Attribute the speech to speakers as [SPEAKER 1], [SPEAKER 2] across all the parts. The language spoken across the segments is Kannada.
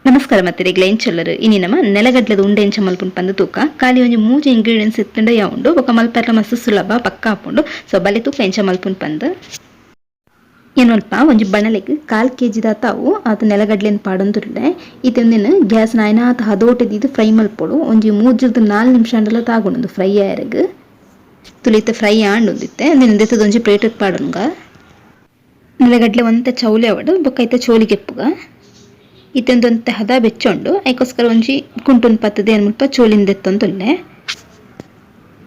[SPEAKER 1] ನಮಸ್ಕಾರ ಮತ್ತೆ ರೆಗ್ಲೈನ್ ಚೊಲ್ಲರು ಇನಿ ನಮ್ಮ ನೆಲಗಡ್ಲದ ಉಂಡೆ ಎಂಚ ಮಲ್ಪುಂಡು ಪಂದು ತೂಕ ಖಾಲಿ ಒಂಜಿ ಮೂಜಿ ಇಂಗ್ರೀಡಿಯೆಂಟ್ಸ್ ಇತ್ತುಂಡ ಯಾವುಂಡು ಬೊಕ ಮಲ್ಪರ್ಲ ಮಸ್ತ್ ಸುಲಭ ಪಕ್ಕ ಆಪುಂಡು ಸೊ ಬಲೆ ತೂಕ ಎಂಚ ಮಲ್ಪುಂಡು ಪಂದು ಏನಲ್ಪ ಒಂಜಿ ಬಣಲೆಗ್ 1/4 kg ದಾತಾವು ಅದು ನೆಲಗಡ್ಲೆನ್ ಪಾಡೊಂದುಲ್ಲೆ ಇದೊಂದಿನ ಗ್ಯಾಸ್ ನಾಯನಾತ ಹದೋಟದಿದ್ದು ಫ್ರೈ ಮಲ್ಪೊಡು ಒಂಜಿ 3-4 ನಿಮಿಷ ಅಂಡಲ ತಾಗುಂಡು ಫ್ರೈ ಆಯರೆಗ್ ತುಲಿತ ಫ್ರೈ ಆಂಡುಂದಿತ್ತೆ ಅಂದಿನ ಒಂಜಿ ಪ್ಲೇಟ್ ಪಾಡೊಂಗ ನೆಲಗಡ್ಲೆ ಒಂತೆ ಚೌಲೆ ಅವಡು ಬೊಕ ಐತ ಚೋಲಿಗೆಪ್ಪುಗ ಇತ್ತೊಂದೊಂತೆ ಹದ ಬೆಚ್ಚೊಂಡು ಐಕೋಸ್ಕರ ಒಂಜಿ ಕುಂಟುನ್ ಪತ್ತದ ಏನು ಮುಲ್ಪ ಚೋಲಿಂದೆತ್ತೊಂದುಲ್ಲೆ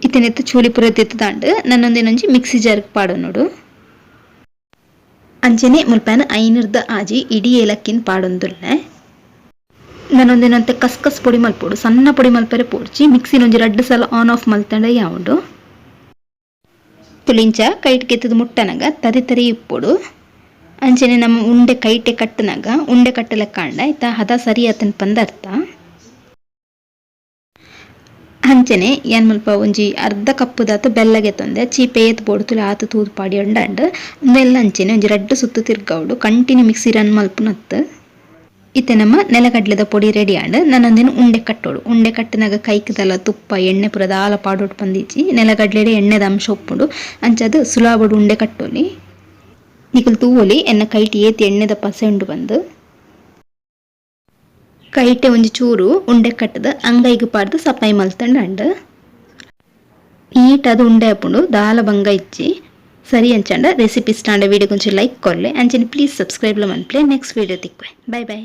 [SPEAKER 1] ಇತ್ತನೆತ್ತು ಚೂಲಿ ಪುರ ತೆತ್ತದಾಂಡು ನನ್ನೊಂದೇನೊಂಜಿ ಮಿಕ್ಸಿ ಜಾರ್ಗೆ ಪಾಡೋನೋಡು ಅಂಚನೆ ಮುಲ್ಪನ ಐನರ್ದ ಆಜಿ ಇಡೀ ಏಲಕ್ಕಿನ ಪಾಡೊಂದುಲ್ಲೆ ನನ್ನೊಂದೇನಂತೆ ಕಸ್ಕಸ್ ಪೊಡಿ ಮಲ್ಪೋಡು ಸಣ್ಣ ಪೊಡಿ ಮಲ್ಪರೆ ಪೋಡ್ಚಿ ಮಿಕ್ಸಿನ ಒಂಜಿ 2 ಸಲ ಆನ್ ಆಫ್ ಮಲ್ತಂಡ ಯಾವುದು ತುಳಿಂಚ ಕೈಟ್ ಕೆತ್ತದ ಮುಟ್ಟನಗ ತರಿ ತರಿ ಇಪ್ಪೋಡು ಅಂಚನೆ ನಮ್ಮ ಉಂಡೆ ಕೈಟೆ ಕಟ್ಟನಾಗ ಉಂಡೆ ಕಟ್ಟಲೆ ಕಾಂಡ ಇತ್ತ ಹದ ಸರಿ ಆತನ ಪಂದರ್ಥ ಅಂಚನೆ ಏನ್ ಮಲ್ಪ ಒಂಜಿ ಅರ್ಧ ಕಪ್ಪು ದಾತು ಬೆಲ್ಲಗೆ ತೊಂದೆ ಚೀಪೆ ಏತ್ ಬೋಡ್ತುಲೆ ಆತು ತೂದು ಪಾಡಿ ಉಂಡಾಂಡ್ ಅಂದೆಲ್ಲ ಅಂಚನೆ ಒಂಜಿ 2 ಸುತ್ತು ತಿರ್ಗೌಡು ಕಂಟಿನ್ಯೂ ಮಿಕ್ಸಿ ರನ್ ಮಲ್ಪುನತ್ತು ಇತ್ತೆ ನಮ್ಮ ನೆಲಗಡ್ಲೆದ ಪೊಡಿ ರೆಡಿ ಆಂಡ್ ನನ್ನೊಂದಿನ ಉಂಡೆ ಕಟ್ಟೋಡು ಉಂಡೆ ಕಟ್ಟಿನಾಗ ಕೈಕದಲ್ಲ ತುಪ್ಪ ಎಣ್ಣೆ ಪುರದ ಆಲ ಪಾಡೋಡು ಪಂದಿಚ್ಚಿ ನೆಲಗಡ್ಲೆಡೆ ಎಣ್ಣೆದ ಅಂಶ ಒಪ್ಪುಂಡು ಅಂಚದು ಸುಲಾಬಡು ಉಂಡೆ ಕಟ್ಟೋಲಿ ನಿಕಲ್ ತೂವೊಲಿ ಎನ್ನ ಕೈಟಿ ಏತಿ ಎಣ್ಣೆದ ಪಸೆ ಉಂಡು ಬಂದು ಕೈಟೆ ಒಂಜಿ ಚೂರು ಉಂಡೆ ಕಟ್ಟದ ಅಂಗೈಗೆ ಪಾಡ್ದು ಸಪ್ಲೈ ಮಲ್ತಂಡ ನೀಟ್ ಅದು ಉಂಡೆ ಹಾಪುಂಡು ದಾಲ ಬಂಗ ಇಚ್ಚಿ ಸರಿ ಅಂಚಂಡ ರೆಸಿಪಿ ಸ್ಟಾಂಡ ವಿಡಿಯೋ ಕೊಂಚ ಲೈಕ್ ಕೊರ್ಲೆ ಅಂಚನೆ ಪ್ಲೀಸ್ ಸಬ್ಸ್ಕ್ರೈಬ್ ಲ ಮನ್ಪ್ಲೆ ನೆಕ್ಸ್ಟ್ ವಿಡಿಯೋ ತಿಕ್ವೆ ಬೈ ಬೈ.